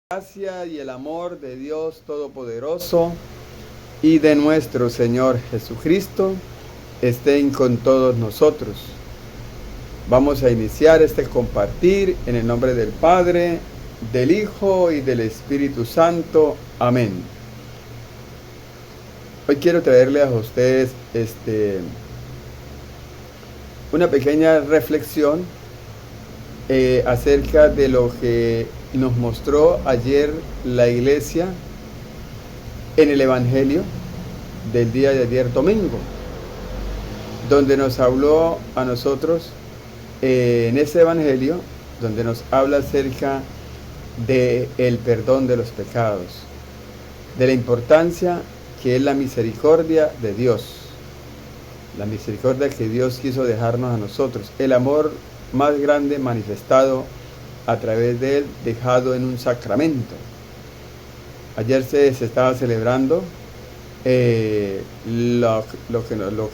Gracia y el amor de Dios Todopoderoso y de nuestro Señor Jesucristo estén con todos nosotros. Vamos a iniciar este compartir en el nombre del Padre, del Hijo y del Espíritu Santo. Amén. Hoy quiero traerles a ustedes una pequeña reflexión acerca de lo que nos mostró ayer la iglesia en el Evangelio del día de ayer domingo, donde nos habló a nosotros en ese Evangelio, donde nos habla acerca del perdón de los pecados, de la importancia que es la misericordia de Dios, la misericordia que Dios quiso dejarnos a nosotros, el amor más grande manifestado a través de él, dejado en un sacramento. Ayer se estaba celebrando lo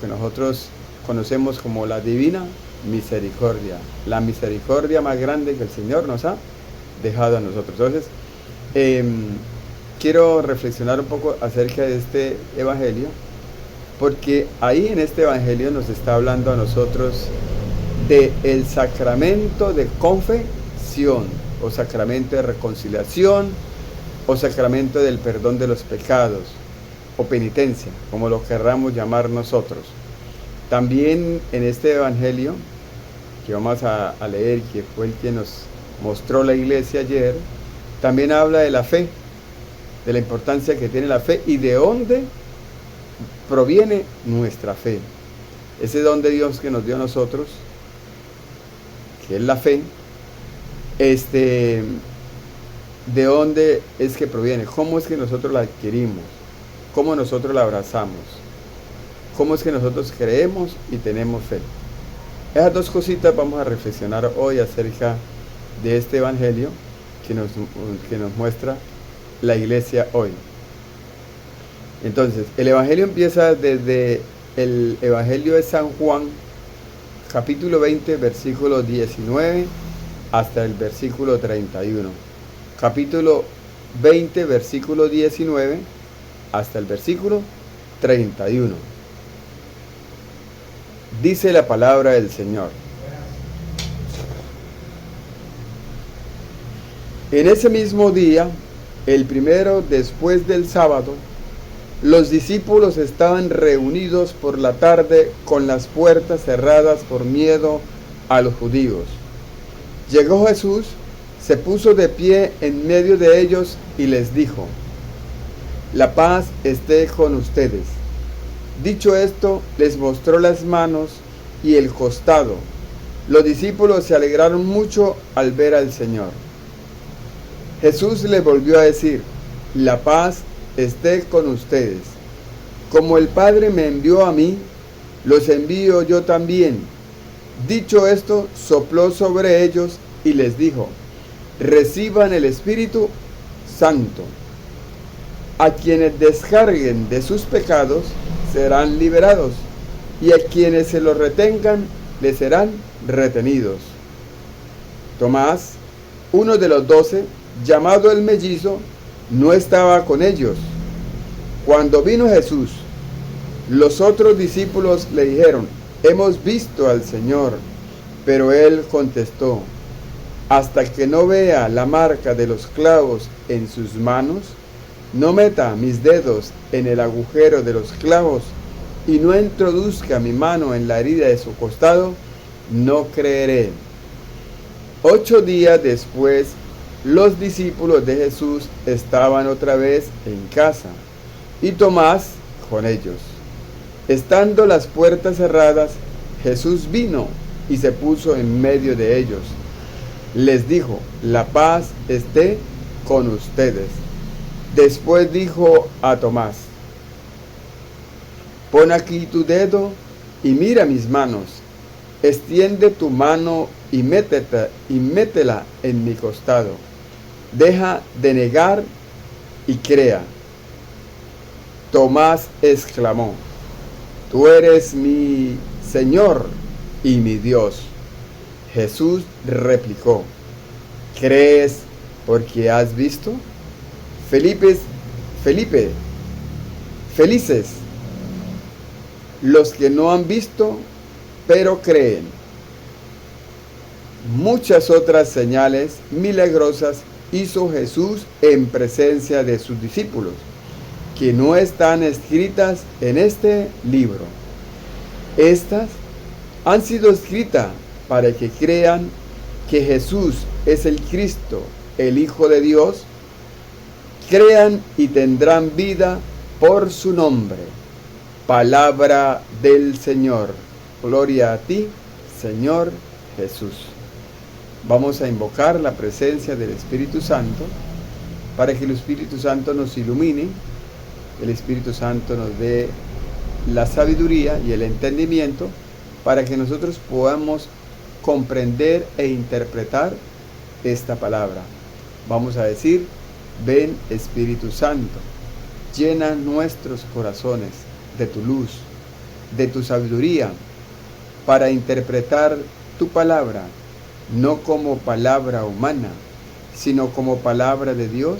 que nosotros conocemos como la divina misericordia, la misericordia más grande que el Señor nos ha dejado a nosotros. Entonces, quiero reflexionar un poco acerca de este Evangelio, porque ahí en este Evangelio nos está hablando a nosotros del sacramento de confesión, o sacramento de reconciliación, o sacramento del perdón de los pecados, o penitencia, como lo querramos llamar nosotros. También en este Evangelio que vamos a leer, que fue el que nos mostró la iglesia ayer, también habla de la fe, de la importancia que tiene la fe y de dónde proviene nuestra fe. Ese don de Dios que nos dio a nosotros, que es la fe, de dónde es que proviene, cómo es que nosotros la adquirimos, cómo nosotros la abrazamos, cómo es que nosotros creemos y tenemos fe. Esas dos cositas vamos a reflexionar hoy acerca de este Evangelio que nos muestra la iglesia hoy. Entonces, el Evangelio empieza desde el Evangelio de San Juan, capítulo 20, versículo 19 hasta el versículo 31. Capítulo 20, versículo 19 hasta el versículo 31. Dice la palabra del Señor. En ese mismo día, el primero después del sábado, los discípulos estaban reunidos por la tarde con las puertas cerradas por miedo a los judíos. Llegó Jesús, se puso de pie en medio de ellos y les dijo: la paz esté con ustedes. Dicho esto, les mostró las manos y el costado. Los discípulos se alegraron mucho al ver al Señor. Jesús les volvió a decir: la paz esté con ustedes. Como el Padre me envió a mí, los envío yo también. Dicho esto, sopló sobre ellos y les dijo: reciban el Espíritu Santo. A quienes descarguen de sus pecados serán liberados, y a quienes se los retengan les serán retenidos. Tomás, uno de los 12, llamado el mellizo, no estaba con ellos. Cuando vino Jesús, los otros discípulos le dijeron: hemos visto al Señor. Pero él contestó: hasta que no vea la marca de los clavos en sus manos, no meta mis dedos en el agujero de los clavos y no introduzca mi mano en la herida de su costado, no creeré. 8 días después, los discípulos de Jesús estaban otra vez en casa, y Tomás con ellos. Estando las puertas cerradas, Jesús vino y se puso en medio de ellos. Les dijo: la paz esté con ustedes. Después dijo a Tomás: pon aquí tu dedo y mira mis manos. Extiende tu mano y métela en mi costado. Deja de negar y crea. Tomás exclamó: tú eres mi Señor y mi Dios. Jesús replicó: ¿crees porque has visto. Felipe, felices los que no han visto, pero creen. Muchas otras señales milagrosas hizo Jesús en presencia de sus discípulos, que no están escritas en este libro. Estas han sido escritas para que crean que Jesús es el Cristo, el Hijo de Dios. Crean y tendrán vida por su nombre. Palabra del Señor. Gloria a ti, Señor Jesús. Vamos a invocar la presencia del Espíritu Santo para que el Espíritu Santo nos ilumine, el Espíritu Santo nos dé la sabiduría y el entendimiento para que nosotros podamos comprender e interpretar esta palabra. Vamos a decir: ven Espíritu Santo, llena nuestros corazones de tu luz, de tu sabiduría, para interpretar tu palabra, no como palabra humana, sino como palabra de Dios,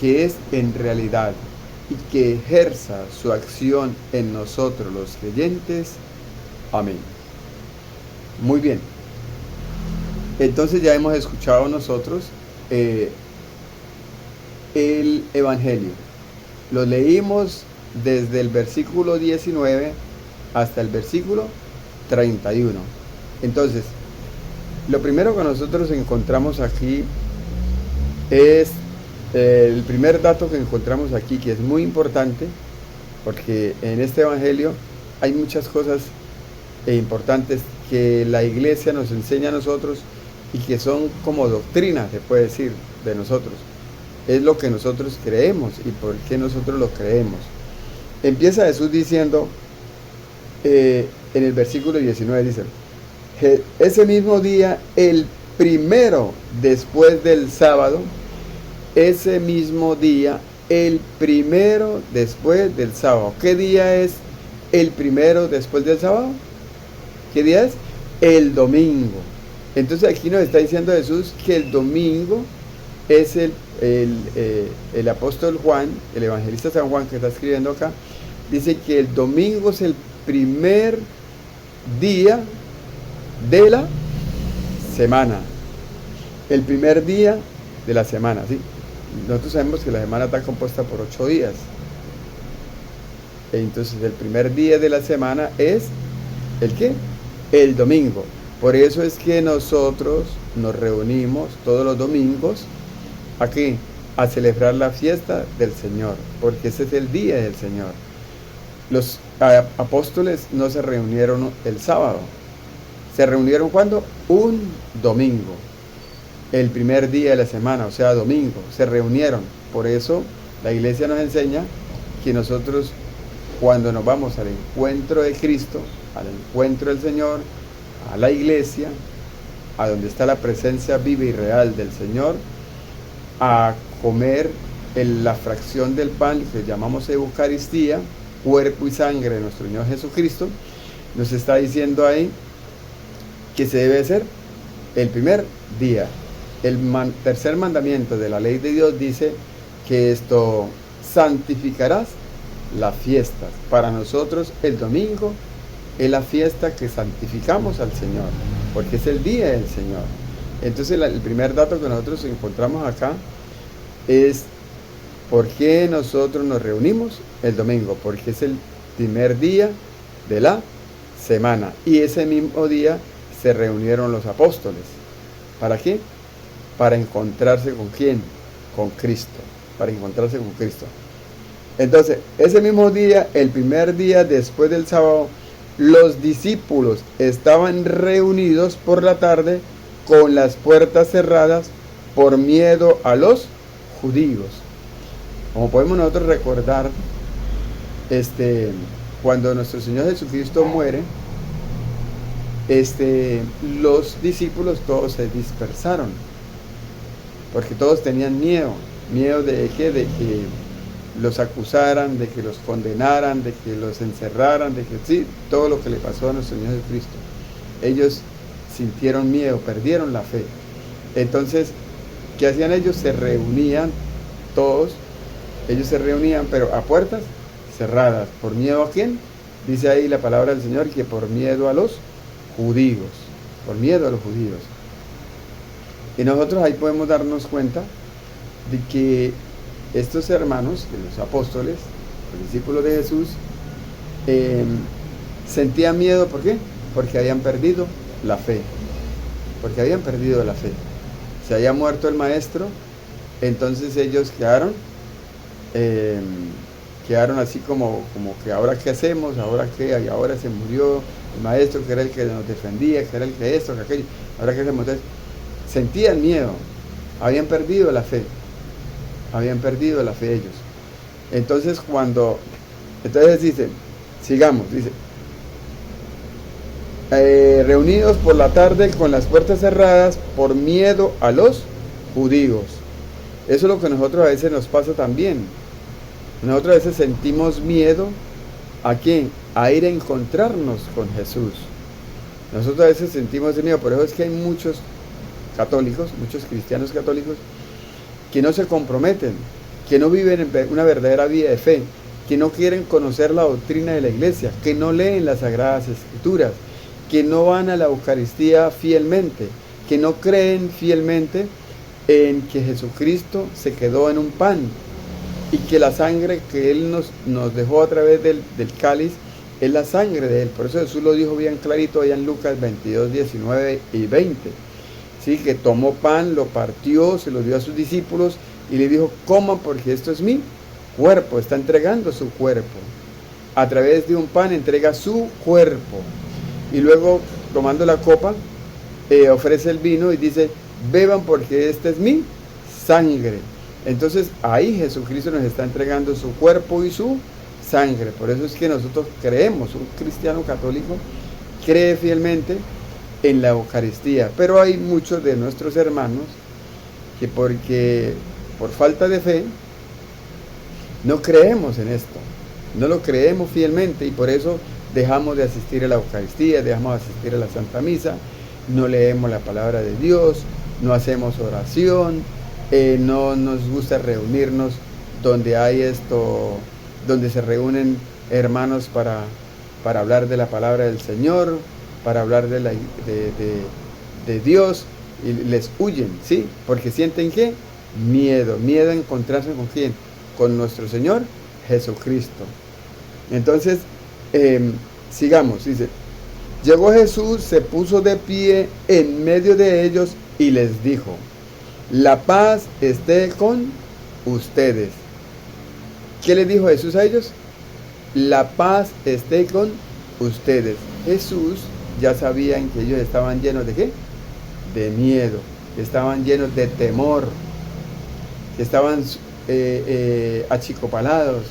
que es en realidad, y que ejerza su acción en nosotros los creyentes. Amén. Muy bien. Entonces ya hemos escuchado nosotros el Evangelio. Lo leímos desde el versículo 19 hasta el versículo 31. Entonces, lo primero que nosotros encontramos aquí es el primer dato que encontramos aquí, que es muy importante, porque en este Evangelio hay muchas cosas importantes que la iglesia nos enseña a nosotros y que son como doctrina, se puede decir, de nosotros. Es lo que nosotros creemos y por qué nosotros lo creemos. Empieza Jesús diciendo, en el versículo 19 dice: ese mismo día, el primero después del sábado, ese mismo día, el primero después del sábado. ¿Qué día es el primero después del sábado? ¿Qué día es? El domingo. Entonces aquí nos está diciendo Jesús que el domingo es el apóstol Juan, el evangelista San Juan que está escribiendo acá, dice que el domingo es el primer día de la semana. El primer día de la semana, ¿sí? Nosotros sabemos que la semana está compuesta por 8 días. Entonces el primer día de la semana es ¿el qué? El domingo. Por eso es que nosotros nos reunimos todos los domingos aquí a celebrar la fiesta del Señor, porque ese es el día del Señor. Los apóstoles no se reunieron el sábado. ¿Se reunieron cuándo? Un domingo. El primer día de la semana, o sea, domingo. Se reunieron. Por eso la iglesia nos enseña que nosotros, cuando nos vamos al encuentro de Cristo, al encuentro del Señor, a la iglesia, a donde está la presencia viva y real del Señor, a comer la fracción del pan que llamamos Eucaristía, cuerpo y sangre de nuestro Señor Jesucristo, nos está diciendo ahí que se debe hacer el primer día. El tercer mandamiento de la ley de Dios dice que esto: santificarás las fiestas. Para nosotros el domingo es la fiesta que santificamos al Señor, porque es el día del Señor. Entonces el primer dato que nosotros encontramos acá es ¿por qué nosotros nos reunimos el domingo? Porque es el primer día de la semana. Y ese mismo día se reunieron los apóstoles. ¿Para qué? Para encontrarse con ¿quién? Con Cristo. Para encontrarse con Cristo. Entonces, ese mismo día, el primer día después del sábado, los discípulos estaban reunidos por la tarde con las puertas cerradas por miedo a los judíos. Como podemos nosotros recordar, cuando nuestro Señor Jesucristo muere, los discípulos todos se dispersaron, porque todos tenían miedo de que los acusaran, de que los condenaran, de que los encerraran, de que sí, todo lo que le pasó a nuestro Señor Jesucristo. Ellos sintieron miedo, perdieron la fe. Entonces, ¿Qué hacían ellos? Se reunían todos, ellos se reunían, pero a puertas cerradas. ¿Por miedo a quién? Dice ahí la palabra del Señor que por miedo a los judíos, por miedo a los judíos. Y nosotros ahí podemos darnos cuenta de que estos hermanos, de los apóstoles, los discípulos de Jesús, sentían miedo. ¿Por qué? Porque habían perdido la fe. Porque habían perdido la fe. Se había muerto el maestro, entonces ellos quedaron así como que ahora qué hacemos, ahora qué, y ahora se murió el maestro que era el que nos defendía, que era el que esto, que aquello, ahora qué hacemos. Entonces, sentían miedo, habían perdido la fe ellos. Entonces dice, sigamos, dice, reunidos por la tarde con las puertas cerradas por miedo a los judíos. Eso es lo que nosotros a veces nos pasa también. Nosotros a veces sentimos miedo ¿a quién? A ir a encontrarnos con Jesús. Nosotros a veces sentimos ese miedo, por eso es que hay muchos católicos, muchos cristianos católicos, que no se comprometen, que no viven una verdadera vida de fe, que no quieren conocer la doctrina de la iglesia, que no leen las Sagradas Escrituras, que no van a la Eucaristía fielmente, que no creen fielmente en que Jesucristo se quedó en un pan y que la sangre que Él nos dejó a través del cáliz es la sangre de Él. Por eso Jesús lo dijo bien clarito allá en Lucas 22, 19 y 20. ¿Sí? Que tomó pan, lo partió, se lo dio a sus discípulos y le dijo, coman porque esto es mi cuerpo. Está entregando su cuerpo. A través de un pan entrega su cuerpo. Y luego, tomando la copa, ofrece el vino y dice, beban porque esta es mi sangre. Entonces ahí Jesucristo nos está entregando su cuerpo y su sangre. Por eso es que nosotros creemos, un cristiano católico cree fielmente en la Eucaristía. Pero hay muchos de nuestros hermanos que por falta de fe no creemos en esto, no lo creemos fielmente y por eso dejamos de asistir a la Eucaristía, dejamos de asistir a la Santa Misa, no leemos la palabra de Dios, no hacemos oración, no nos gusta reunirnos donde hay donde se reúnen hermanos para hablar de la palabra del Señor, para hablar de Dios, y les huyen, ¿sí? Porque sienten ¿qué? Miedo a encontrarse con ¿quién? Con nuestro Señor Jesucristo. Entonces, sigamos, dice, llegó Jesús, se puso de pie en medio de ellos y les dijo, la paz esté con ustedes. ¿Qué les dijo Jesús a ellos? La paz esté con ustedes. Jesús ya sabían que ellos estaban llenos de ¿qué? De miedo, que estaban llenos de temor, que estaban achicopalados,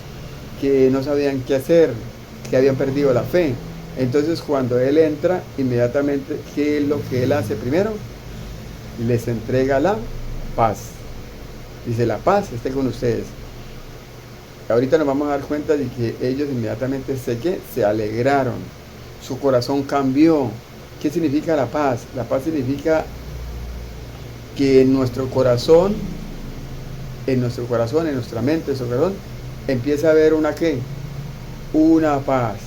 que no sabían qué hacer, que habían perdido la fe. Entonces cuando Él entra, inmediatamente, ¿qué es lo que Él hace primero? Les entrega la paz. Dice, la paz esté con ustedes. Ahorita nos vamos a dar cuenta de que ellos inmediatamente se alegraron, su corazón cambió. ¿Qué significa la paz? La paz significa que en nuestro corazón, en nuestra mente, en nuestro corazón, empieza a haber una ¿qué? Una paz,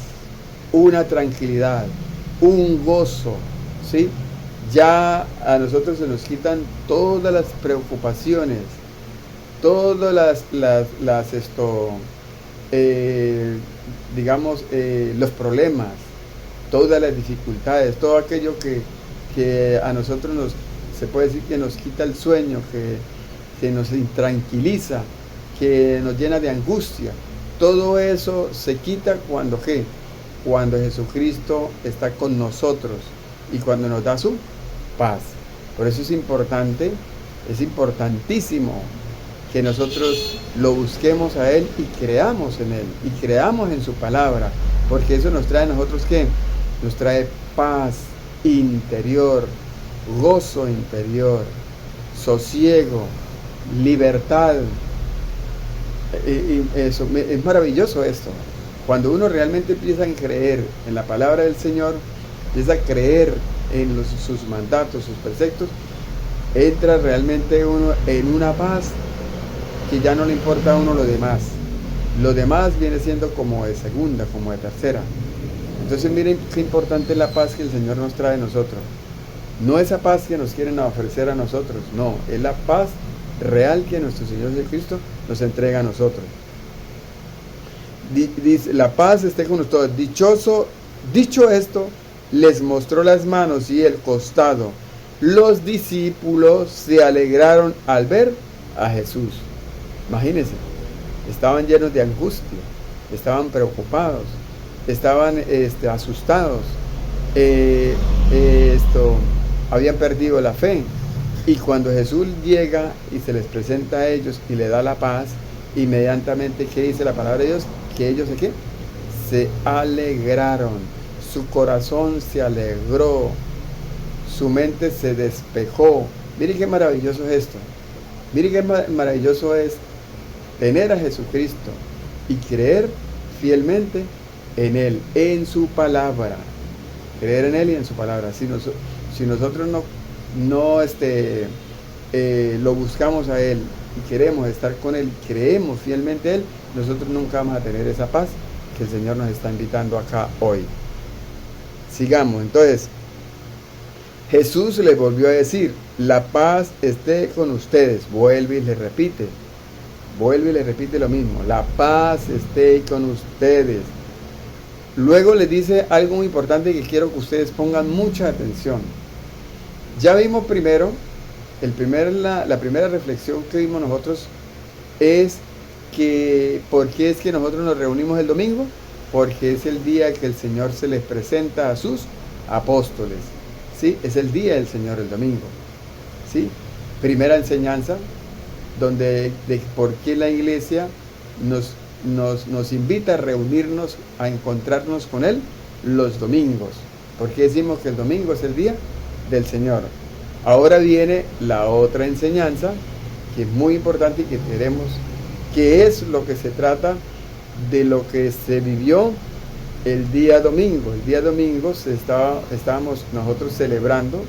una tranquilidad, un gozo, ¿sí? Ya a nosotros se nos quitan todas las preocupaciones, todas los problemas, todas las dificultades, todo aquello que a nosotros se puede decir que nos quita el sueño, que nos intranquiliza, que nos llena de angustia. Todo eso se quita cuando ¿qué? Cuando Jesucristo está con nosotros y cuando nos da su paz. Por eso es importante, es importantísimo que nosotros lo busquemos a Él y creamos en Él y creamos en su palabra, porque eso nos trae a nosotros ¿qué? Nos trae paz interior, gozo interior, sosiego, libertad. Eso es maravilloso esto. Cuando uno realmente empieza a creer en la palabra del Señor, empieza a creer en sus mandatos, sus preceptos, entra realmente uno en una paz que ya no le importa a uno lo demás. Lo demás viene siendo como de segunda, como de tercera. Entonces miren qué importante es la paz que el Señor nos trae a nosotros. No esa paz que nos quieren ofrecer a nosotros, no, es la paz real que nuestro Señor Jesucristo nos entrega a nosotros. Dice, la paz esté con ustedes. Dicho esto, les mostró las manos y el costado. Los discípulos se alegraron al ver a Jesús. Imagínense, estaban llenos de angustia, estaban preocupados, estaban asustados, habían perdido la fe. Y cuando Jesús llega y se les presenta a ellos y le da la paz, inmediatamente, ¿qué dice la palabra de Dios? Que ellos ¿qué? Se alegraron, su corazón se alegró, su mente se despejó. Miren qué maravilloso es esto. Miren qué maravilloso es tener a Jesucristo y creer fielmente en Él, en su palabra. Creer en Él y en su palabra. Si nosotros no lo buscamos a Él y queremos estar con Él, creemos fielmente a Él, nosotros nunca vamos a tener esa paz que el Señor nos está invitando acá hoy. Sigamos, entonces, Jesús le volvió a decir, la paz esté con ustedes. Vuelve y le repite lo mismo, la paz esté con ustedes. Luego le dice algo muy importante que quiero que ustedes pongan mucha atención. Ya vimos primero, la primera reflexión que vimos nosotros es que, ¿por qué es que nosotros nos reunimos el domingo? Porque es el día que el Señor se les presenta a sus apóstoles, ¿sí? Es el día del Señor, el domingo, ¿sí? Primera enseñanza, de por qué la iglesia nos invita a reunirnos, a encontrarnos con Él los domingos. ¿Por qué decimos que el domingo es el día del Señor? Ahora viene la otra enseñanza, que es muy importante y que queremos, que es lo que se trata de lo que se vivió el día domingo. El día domingo estábamos nosotros celebrando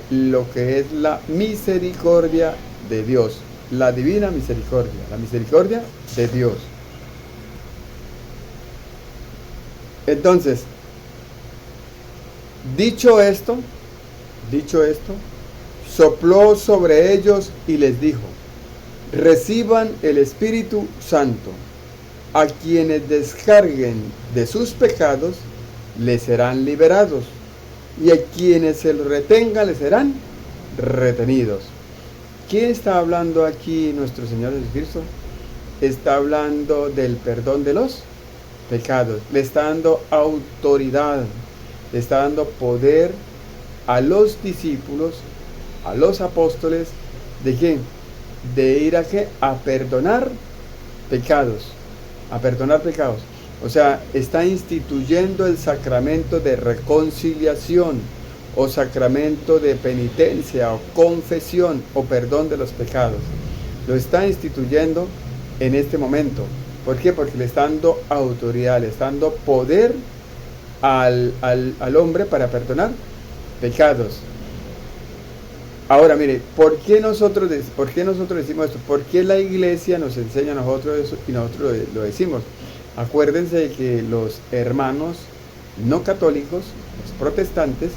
lo que es la misericordia de Dios, la divina misericordia, la misericordia de Dios. Entonces, dicho esto, sopló sobre ellos y les dijo, reciban el Espíritu Santo. A quienes descarguen de sus pecados, les serán liberados, y a quienes se los retengan, les serán retenidos. ¿Quién está hablando aquí nuestro Señor Jesucristo? Está hablando del perdón de los pecados. Le está dando autoridad, le está dando poder a los discípulos, a los apóstoles, ¿de qué? De ir a qué? A perdonar pecados. A perdonar pecados. O sea, está instituyendo el sacramento de reconciliación, o sacramento de penitencia, o confesión, o perdón de los pecados. Lo está instituyendo en este momento. ¿Por qué? Porque le está dando autoridad, le está dando poder al hombre para perdonar pecados. Ahora, mire, ¿por qué nosotros decimos esto? ¿Por qué la iglesia nos enseña a nosotros eso y nosotros lo decimos? Acuérdense de que los hermanos no católicos, los protestantes,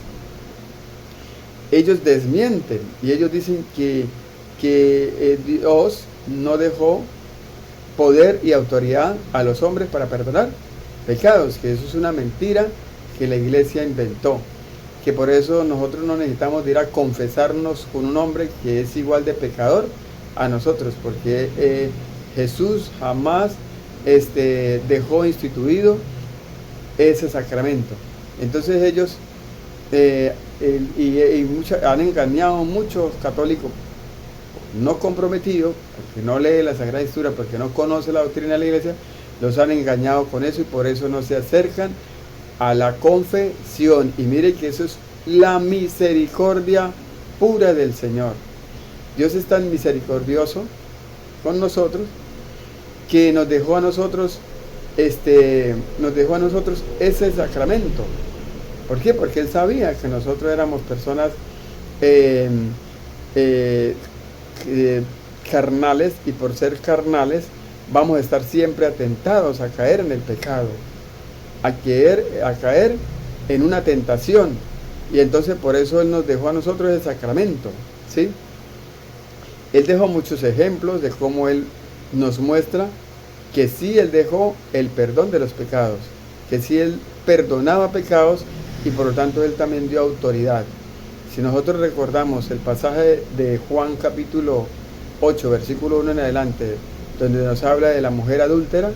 ellos desmienten y ellos dicen que Dios no dejó poder y autoridad a los hombres para perdonar pecados, que eso es una mentira que la iglesia inventó, que por eso nosotros no necesitamos ir a confesarnos con un hombre que es igual de pecador a nosotros, porque Jesús jamás dejó instituido ese sacramento. Entonces ellos han engañado a muchos católicos no comprometidos, porque no lee la Sagrada Escritura, porque no conoce la doctrina de la iglesia, los han engañado con eso y por eso no se acercan a la confesión. Y mire que eso es la misericordia pura del Señor. Dios es tan misericordioso con nosotros que nos dejó a nosotros ese sacramento. ¿Por qué? Porque Él sabía que nosotros éramos personas eh, eh, carnales, y por ser carnales vamos a estar siempre atentados a caer en el pecado, a caer en una tentación. Y entonces por eso Él nos dejó a nosotros el sacramento, ¿sí? Él dejó muchos ejemplos de cómo Él nos muestra que sí Él dejó el perdón de los pecados, que sí Él perdonaba pecados, y por lo tanto Él también dio autoridad. Si nosotros recordamos el pasaje de Juan capítulo 8, versículo 1 en adelante, donde nos habla de la mujer adúltera,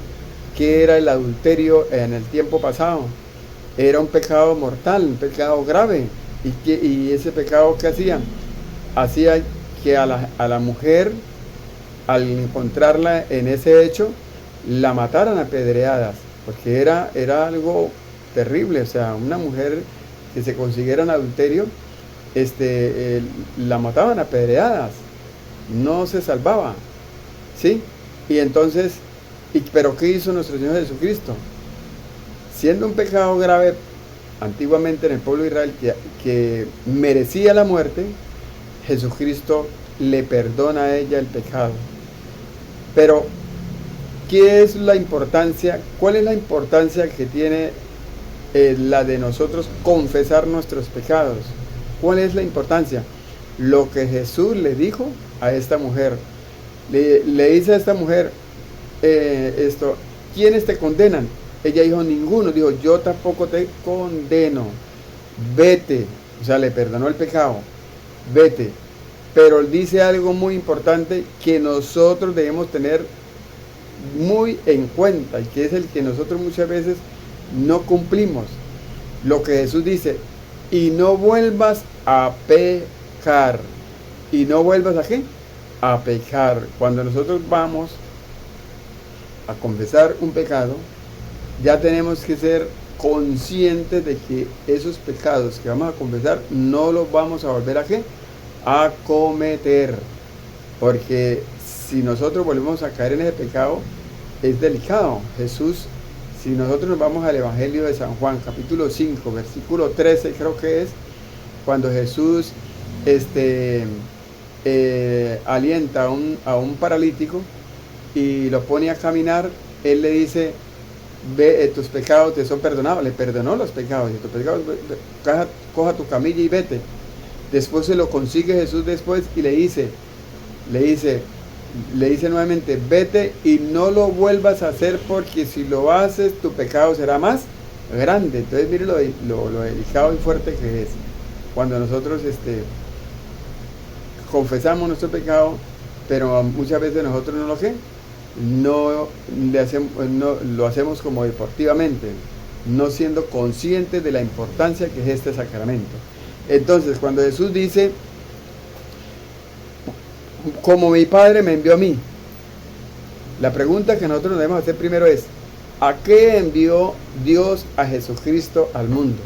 que era el adulterio en el tiempo pasado. Era un pecado mortal, un pecado grave. Y ese pecado que hacía que a la mujer, al encontrarla en ese hecho, la mataran a pedreadas, porque era algo terrible. O sea, una mujer que se consiguiera en adulterio, la mataban a pedreadas, no se salvaba, ¿sí? Y entonces, ¿pero qué hizo nuestro Señor Jesucristo? Siendo un pecado grave antiguamente en el pueblo de Israel, que merecía la muerte, Jesucristo le perdona a ella el pecado. Pero, ¿qué es la importancia? ¿Cuál es la importancia que tiene la de nosotros confesar nuestros pecados? ¿Cuál es la importancia? Lo que Jesús le dijo a esta mujer. Le dice a esta mujer, ¿quiénes te condenan? Ella dijo, ninguno. Dijo, yo tampoco te condeno. Vete. O sea, le perdonó el pecado. Vete. Pero él dice algo muy importante que nosotros debemos tener muy en cuenta, y que es el que nosotros muchas veces no cumplimos. Lo que Jesús dice, y no vuelvas a pecar. ¿Y no vuelvas a qué? A pecar. Cuando nosotros vamos a confesar un pecado, ya tenemos que ser conscientes de que esos pecados que vamos a confesar no los vamos a volver a qué? A cometer. Porque si nosotros volvemos a caer en ese pecado, es delicado. Jesús, si nosotros nos vamos al Evangelio de San Juan, capítulo 5, versículo 13, creo que es, cuando Jesús alienta a un paralítico y lo pone a caminar, Él le dice, ve, tus pecados te son perdonados. Le perdonó los pecados, y tus pecados, coja tu camilla y vete. Después se lo consigue Jesús después y le dice nuevamente, vete y no lo vuelvas a hacer, porque si lo haces tu pecado será más grande. Entonces mire lo delicado y fuerte que es cuando nosotros confesamos nuestro pecado, pero muchas veces nosotros no lo hacemos como deportivamente, no siendo conscientes de la importancia que es este sacramento. Entonces, cuando Jesús dice, como mi Padre me envió a mí, la pregunta que nosotros nos debemos hacer primero es, ¿a qué envió Dios a Jesucristo al mundo?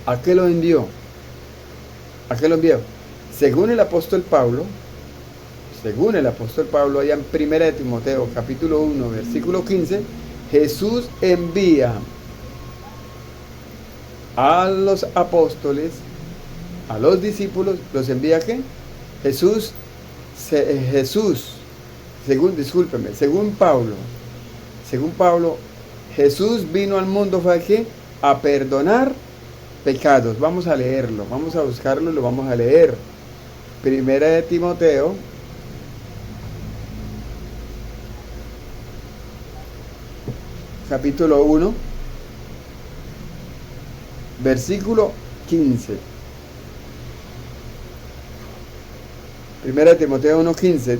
¿A qué lo envió? ¿A qué lo envió? Según el apóstol Pablo, allá en 1 de Timoteo, capítulo 1, versículo 15, Jesús envía a los apóstoles, a los discípulos, ¿los envía qué? Según Pablo, Jesús vino al mundo, ¿fue qué? A perdonar pecados. Vamos a leerlo, vamos a buscarlo y lo vamos a leer. 1 de Timoteo, capítulo 1, versículo 15. 1 de Timoteo 1:15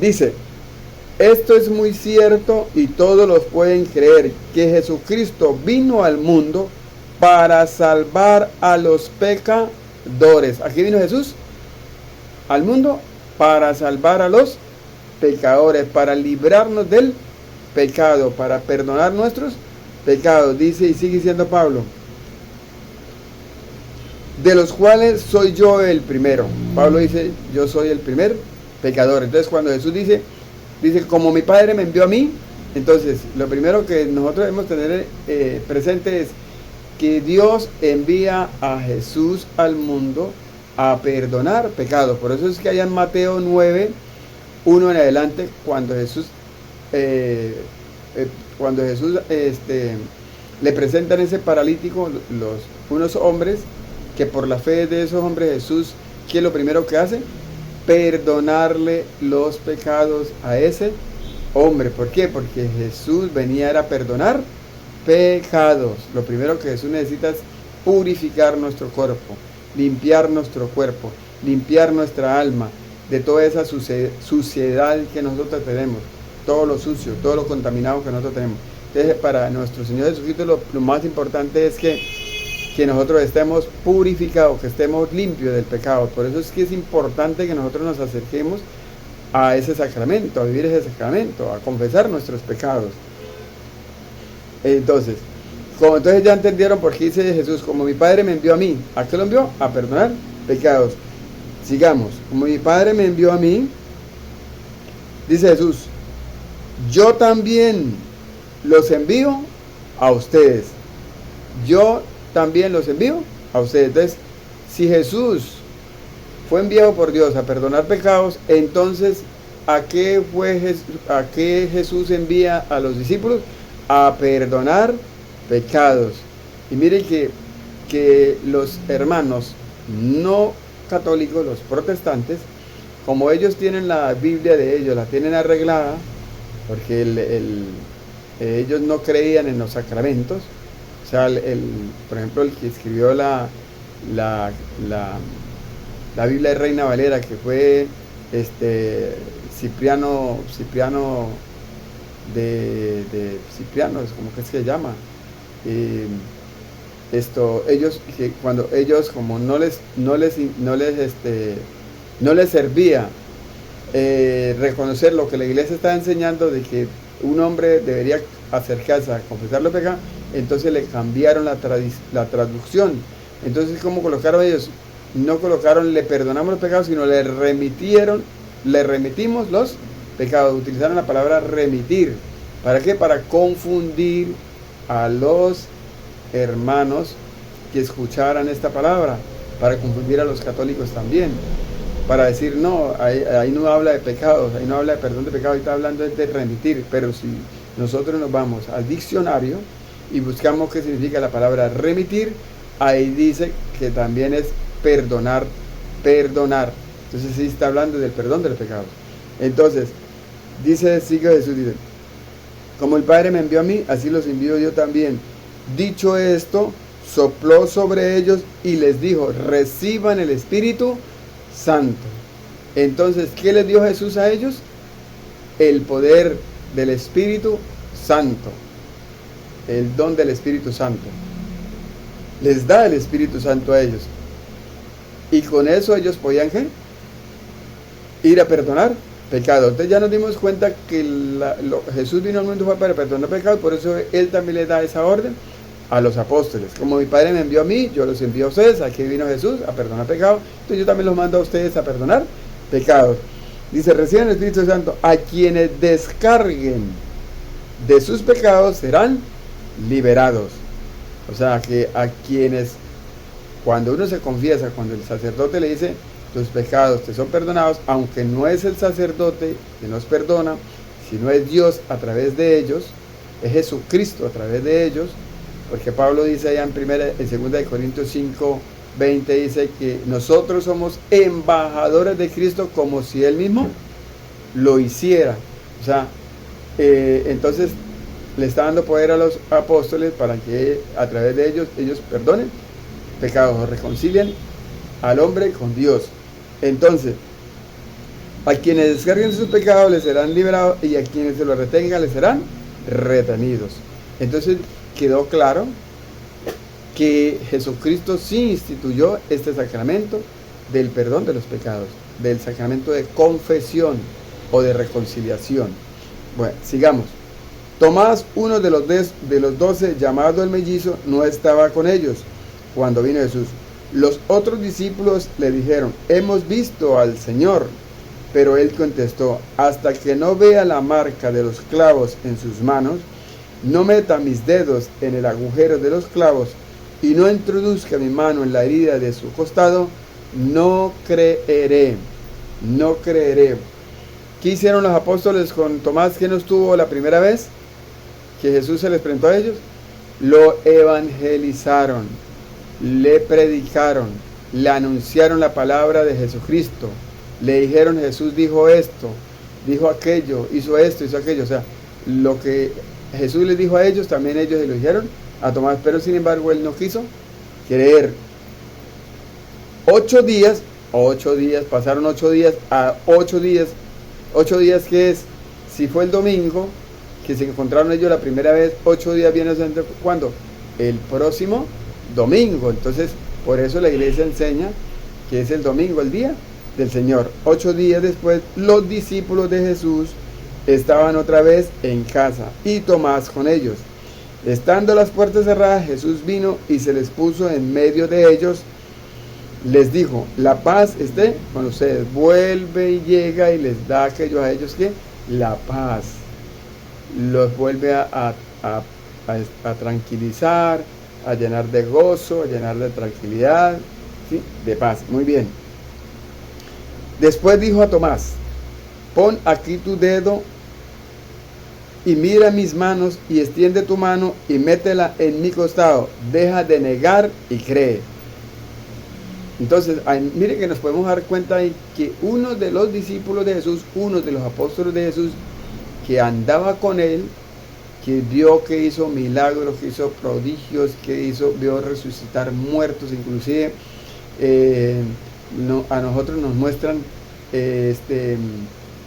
dice, esto es muy cierto y todos los pueden creer, que Jesucristo vino al mundo para salvar a los pecadores. ¿Aquí vino Jesús? Al mundo para salvar a los pecadores, para librarnos del pecado, para perdonar nuestros pecados. Dice y sigue diciendo Pablo, de los cuales soy yo el primero. Pablo dice, yo soy el primer pecador. Entonces cuando Jesús dice, como mi Padre me envió a mí, entonces lo primero que nosotros debemos tener presente es que Dios envía a Jesús al mundo a perdonar pecados. Por eso es que allá en Mateo 9, 1 en adelante, cuando Jesús le presentan ese paralítico, unos hombres, que por la fe de esos hombres Jesús, ¿qué es lo primero que hace? Perdonarle los pecados a ese hombre. ¿Por qué? Porque Jesús venía a perdonar pecados. Lo primero que Jesús necesita es purificar nuestro cuerpo, limpiar nuestro cuerpo, limpiar nuestra alma de toda esa suciedad que nosotros tenemos, todo lo sucio, todo lo contaminado que nosotros tenemos. Entonces, para nuestro Señor Jesucristo lo más importante es que nosotros estemos purificados, que estemos limpios del pecado. Por eso es que es importante que nosotros nos acerquemos a ese sacramento, a vivir ese sacramento, a confesar nuestros pecados. Entonces ya entendieron por qué dice Jesús, como mi Padre me envió a mí. ¿A qué lo envió? A perdonar pecados. Sigamos. Como mi Padre me envió a mí, dice Jesús, yo también los envío a ustedes. Yo también los envío a ustedes. Entonces, si Jesús fue enviado por Dios a perdonar pecados, entonces ¿a qué Jesús envía a los discípulos? A perdonar pecados. Y miren que los hermanos no católicos, los protestantes, como ellos tienen la Biblia de ellos, la tienen arreglada, porque ellos no creían en los sacramentos. O sea, por ejemplo, el que escribió la Biblia de Reina Valera, que fue Cipriano Cipriano, ¿cómo que se llama? Cuando ellos como no les servía reconocer lo que la iglesia estaba enseñando, de que un hombre debería acercarse a confesar los pecados, entonces le cambiaron la traducción. Entonces, ¿cómo colocaron ellos? No colocaron le perdonamos los pecados, sino le remitimos los pecados. Utilizaron la palabra remitir. ¿Para qué? Para confundir a los hermanos que escucharan esta palabra, para confundir a los católicos también, para decir no, ahí no habla de pecados, ahí no habla de perdón de pecados, ahí está hablando de remitir. Pero si nosotros nos vamos al diccionario y buscamos qué significa la palabra remitir, ahí dice que también es perdonar. Entonces sí está hablando del perdón de los pecados. Entonces sigue Jesús, dice, como el Padre me envió a mí, así los envío yo también. Dicho esto, sopló sobre ellos y les dijo, reciban el Espíritu Santo. Entonces, ¿qué les dio Jesús a ellos? El poder del Espíritu Santo, el don del Espíritu Santo. Les da el Espíritu Santo a ellos. Y con eso ellos podían, ¿qué? Ir a perdonar pecados. Entonces ya nos dimos cuenta que Jesús vino al mundo fue para perdonar pecados, por eso Él también le da esa orden a los apóstoles. Como mi Padre me envió a mí, yo los envío a ustedes. Aquí vino Jesús a perdonar pecados, entonces yo también los mando a ustedes a perdonar pecados. Dice, reciban el Espíritu Santo, a quienes descarguen de sus pecados serán liberados. O sea, que a quienes, cuando uno se confiesa, cuando el sacerdote le dice, tus pecados te son perdonados, aunque no es el sacerdote que nos perdona, sino es Dios a través de ellos, es Jesucristo a través de ellos, porque Pablo dice allá en 2 Corintios 5, 20, dice que nosotros somos embajadores de Cristo como si Él mismo lo hiciera. O sea, entonces le está dando poder a los apóstoles para que a través de ellos perdonen pecados, o reconcilien al hombre con Dios. Entonces, a quienes descarguen sus pecados les serán liberados, y a quienes se los retengan les serán retenidos. Entonces quedó claro que Jesucristo sí instituyó este sacramento del perdón de los pecados, del sacramento de confesión o de reconciliación. Bueno, sigamos. Tomás, uno de los 12, llamado el mellizo, no estaba con ellos cuando vino Jesús. Los otros discípulos le dijeron, hemos visto al Señor. Pero él contestó, hasta que no vea la marca de los clavos en sus manos, no meta mis dedos en el agujero de los clavos y no introduzca mi mano en la herida de su costado, no creeré. No creeré. ¿Qué hicieron los apóstoles con Tomás, que no estuvo la primera vez que Jesús se les presentó a ellos? Lo evangelizaron, le predicaron, le anunciaron la palabra de Jesucristo, le dijeron: Jesús dijo esto, dijo aquello, hizo esto, hizo aquello. O sea, lo que Jesús les dijo a ellos, también ellos se lo dijeron a Tomás, pero sin embargo él no quiso creer. 8 días, pasaron 8 días a 8 días. 8 días, que es, si fue el domingo que se encontraron ellos la primera vez, 8 días viene siendo, ¿cuándo? El próximo domingo. Entonces, por eso la iglesia enseña que es el domingo, el día del Señor. 8 días después, los discípulos de Jesús estaban otra vez en casa, y Tomás con ellos. Estando las puertas cerradas, Jesús vino y se les puso en medio de ellos. Les dijo: la paz esté con ustedes. Vuelve y llega y les da aquello a ellos que la paz. Los vuelve a tranquilizar, a llenar de gozo, a llenar de tranquilidad, ¿sí? De paz. Muy bien. Después dijo a Tomás: pon aquí tu dedo y mira mis manos, y extiende tu mano y métela en mi costado. Deja de negar y cree. Entonces, mire que nos podemos dar cuenta ahí que uno de los discípulos de Jesús, uno de los apóstoles de Jesús, que andaba con él, que vio que hizo milagros, que hizo prodigios, que vio resucitar muertos, inclusive a nosotros nos muestran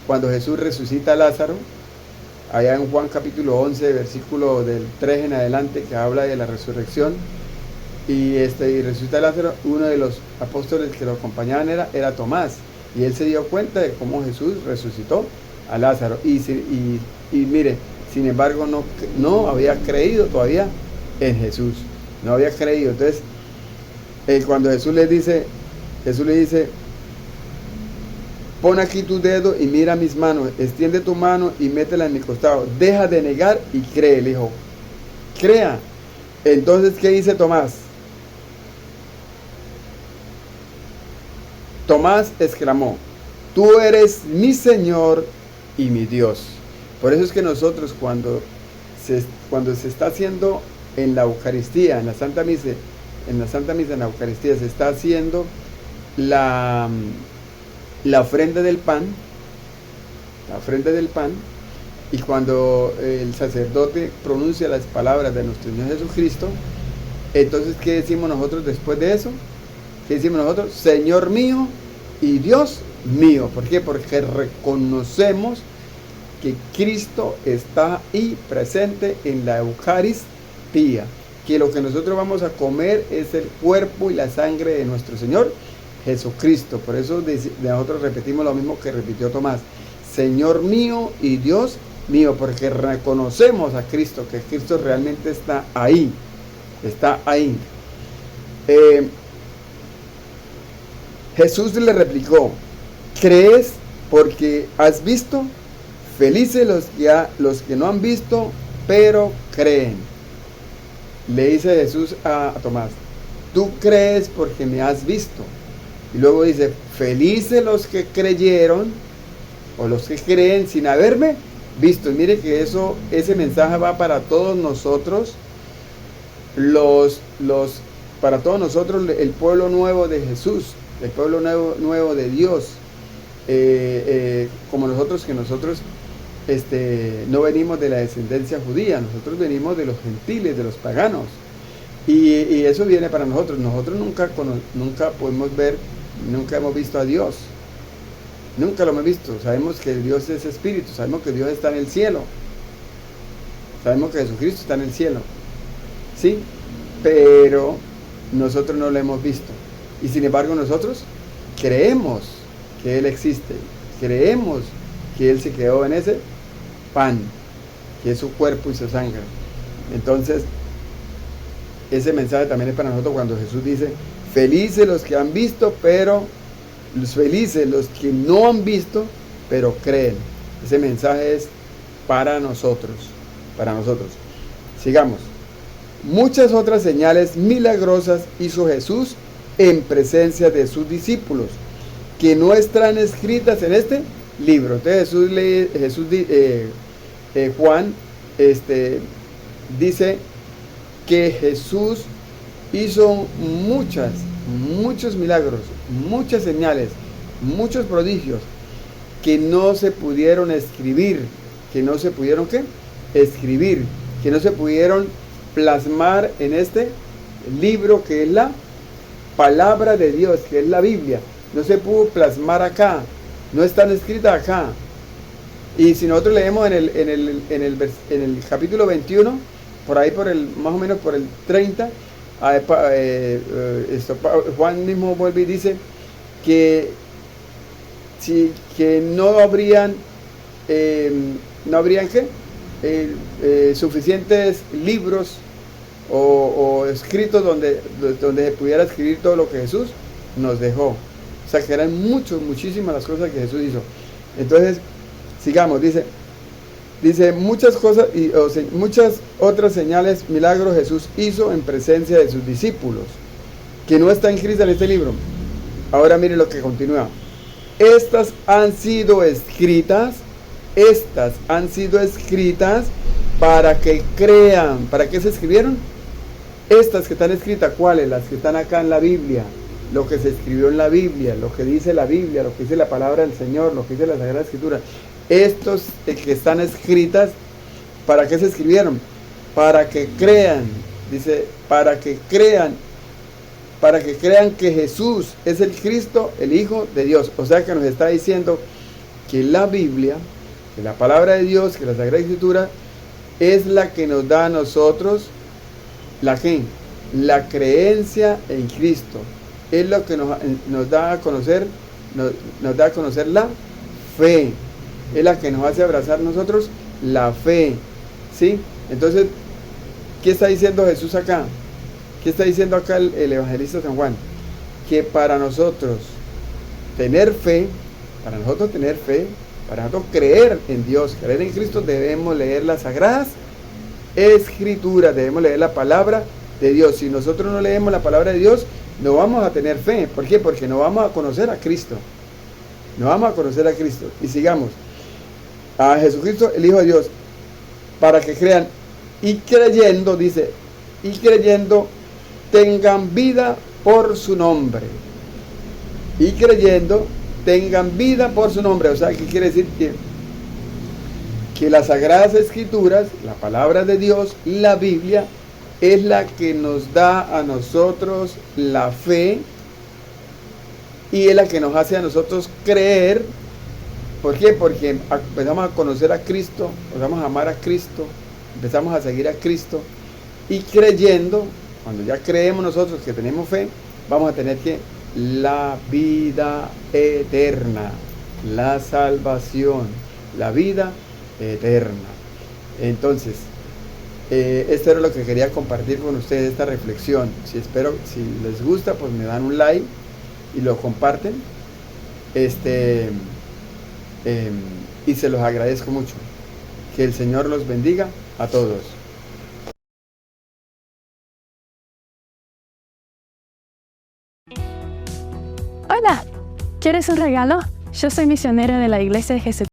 cuando Jesús resucita a Lázaro, allá en Juan capítulo 11, versículo del 3 en adelante, que habla de la resurrección. Y resucita a Lázaro. Uno de los apóstoles que lo acompañaban era Tomás, y él se dio cuenta de cómo Jesús resucitó a Lázaro, y mire, sin embargo no había creído todavía en Jesús, no había creído. Entonces cuando Jesús le dice, pon aquí tu dedo y mira mis manos, extiende tu mano y métela en mi costado, deja de negar y cree. Le dijo: crea. Entonces, ¿qué dice Tomás? Tomás exclamó: tú eres mi Señor y mi Dios. Por eso es que nosotros, cuando se está haciendo en la Eucaristía, en la Santa Misa, en la Eucaristía se está haciendo la ofrenda del pan, y cuando el sacerdote pronuncia las palabras de nuestro Señor Jesucristo, entonces, ¿qué decimos nosotros después de eso? ¿Qué decimos nosotros? Señor mío y Dios mío. ¿Por qué? Porque reconocemos que Cristo está ahí presente en la Eucaristía, que lo que nosotros vamos a comer es el cuerpo y la sangre de nuestro Señor Jesucristo. Por eso nosotros repetimos lo mismo que repitió Tomás: Señor mío y Dios mío, porque reconocemos a Cristo, que Cristo realmente está ahí, Jesús le replicó: ¿crees porque has visto? Felices los que no han visto, pero creen. Le dice Jesús a Tomás: tú crees porque me has visto. Y luego dice: felices los que creyeron, o los que creen sin haberme visto. Y mire que ese mensaje va para todos nosotros, para todos nosotros, el pueblo nuevo de Jesús, el pueblo nuevo de Dios, como nosotros, que nosotros no venimos de la descendencia judía, nosotros venimos de los gentiles, de los paganos, y eso viene para nosotros. Nosotros nunca podemos ver, nunca hemos visto a Dios, nunca lo hemos visto. Sabemos que Dios es espíritu, sabemos que Dios está en el cielo, sabemos que Jesucristo está en el cielo, sí, pero nosotros no lo hemos visto. Y sin embargo nosotros creemos que Él existe, creemos que Él se quedó en ese pan, que es su cuerpo y su sangre. Entonces, ese mensaje también es para nosotros cuando Jesús dice: felices los que han visto, pero felices los que no han visto, pero creen. Ese mensaje es para nosotros, Sigamos. Muchas otras señales milagrosas hizo Jesús en presencia de sus discípulos, que no están escritas en este libro. Entonces Juan dice que Jesús hizo muchos milagros, muchas señales, muchos prodigios que no se pudieron escribir, que no se pudieron escribir, que no se pudieron plasmar en este libro que es la palabra de Dios, que es la Biblia. No se pudo plasmar acá, no están escritas acá. Y si nosotros leemos en el capítulo 21, por ahí más o menos por el 30, Juan mismo vuelve y dice que no habrían suficientes libros o escritos donde se pudiera escribir todo lo que Jesús nos dejó. O sea que eran muchísimas las cosas que Jesús hizo. Entonces, sigamos, dice muchas cosas muchas otras señales, milagros Jesús hizo en presencia de sus discípulos, que no está escrita en este libro. Ahora mire lo que continúa. Estas han sido escritas para que crean. ¿Para qué se escribieron? Estas que están escritas, ¿cuáles? Las que están acá en la Biblia, lo que se escribió en la Biblia, lo que dice la Biblia, lo que dice la palabra del Señor, lo que dice la Sagrada Escritura. Estos que están escritas, ¿para qué se escribieron? Para que crean, dice, para que crean que Jesús es el Cristo, el Hijo de Dios. O sea que nos está diciendo que la Biblia, que la palabra de Dios, que la Sagrada Escritura, es la que nos da a nosotros la creencia en Cristo. Es lo que nos da a conocer, nos da a conocer la fe. Es la que nos hace abrazar nosotros la fe. ¿Sí? Entonces, ¿qué está diciendo Jesús acá? ¿Qué está diciendo acá el evangelista San Juan? Que para nosotros tener fe, para nosotros creer en Dios, creer en Cristo, debemos leer las Sagradas Escrituras, debemos leer la palabra de Dios. Si nosotros no leemos la palabra de Dios, no vamos a tener fe. ¿Por qué? Porque no vamos a conocer a Cristo. No vamos a conocer a Cristo. Y sigamos. A Jesucristo, el Hijo de Dios, para que crean y creyendo, dice, y creyendo tengan vida por su nombre. Y creyendo tengan vida por su nombre. O sea, ¿qué quiere decir? Que las Sagradas Escrituras, la palabra de Dios, la Biblia, es la que nos da a nosotros la fe y es la que nos hace a nosotros creer. ¿Por qué? Porque empezamos a conocer a Cristo, empezamos a amar a Cristo, empezamos a seguir a Cristo y creyendo, cuando ya creemos nosotros que tenemos fe, vamos a tener la vida eterna, la salvación, la vida eterna. Entonces, esto era lo que quería compartir con ustedes, esta reflexión. Si les gusta, pues me dan un like y lo comparten. Y se los agradezco mucho. Que el Señor los bendiga a todos. Hola, ¿quieres un regalo? Yo soy misionera de la Iglesia de Jesucristo